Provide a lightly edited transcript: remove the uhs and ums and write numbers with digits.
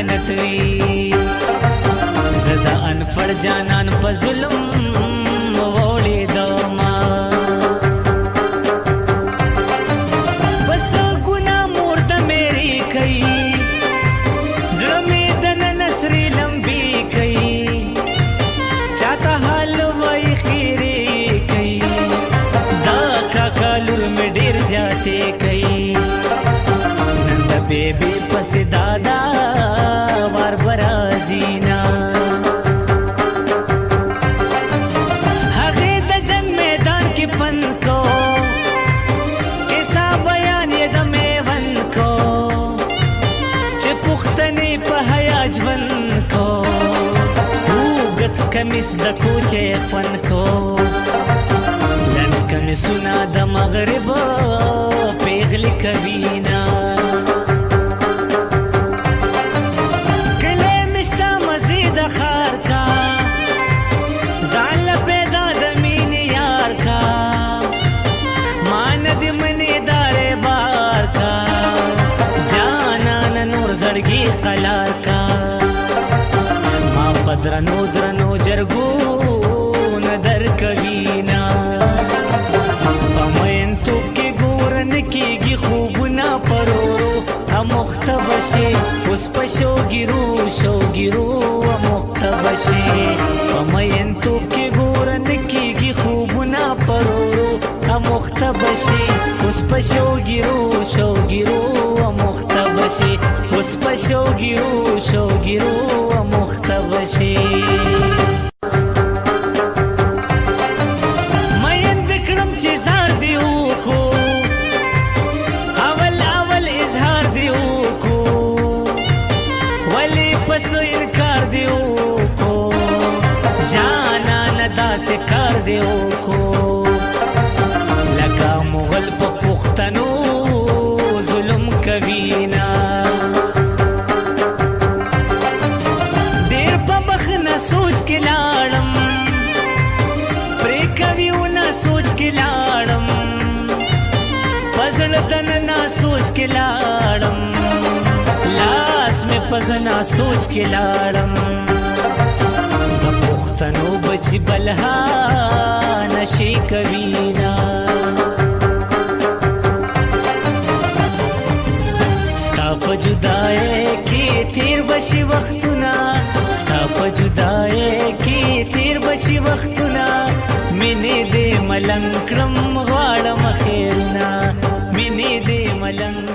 محنت وي زدا انفر جانان په ظلم وړې دوما بس ګنا مور د میری کوي زړه مې د نسري لمبي کوي چاته حال وای خیره کوي دا کاکالور مې ډیر زیاتې کوي نن د بیبي پسې دادا وار برازینا هغې د جنگ میدان کې پن کو کیسا بیان یې د میون کو چې پښتنې په حیا ژوند کو اوږد کمیس د کوچې فن کو لنډ کمیسونه د مغرب پیغلې کوینا قلار کا ما پدرنو درنو جرگو ندر کوینا پمین تو کی گورن کیگی خوبنا پرورو امختبشی اس پشو گیرو شو گیرو امختبشی پمین تو کی گورن کیگی خوبنا پرورو امختبشی اس پشو گیرو شو گیرو امختبشی اس پشو گیرو شو گیرو امختبشی مین دکڑم چیزار دیو کو اول اول اظہار دیو کو ولی پسو انکار دیو کو جانا ندا سے کار دیو کو لکا مغل پا پختنو ظلم کوینا دیر پا بخنا سوچ کے لاڑم پری کویو نا سوچ کے لاڑم پزڑ دن نا سوچ کے لاڑم لاس میں پزنا سوچ کے لاڑم دا پختنو بچی بلہا نشی کوینا ستا جدائے کی تیر بشی وختنا ستا جدائے کی تیر بشی وختنا مینی دے ملنگ کرم غاڑم خیرنا مینی دے ملنگ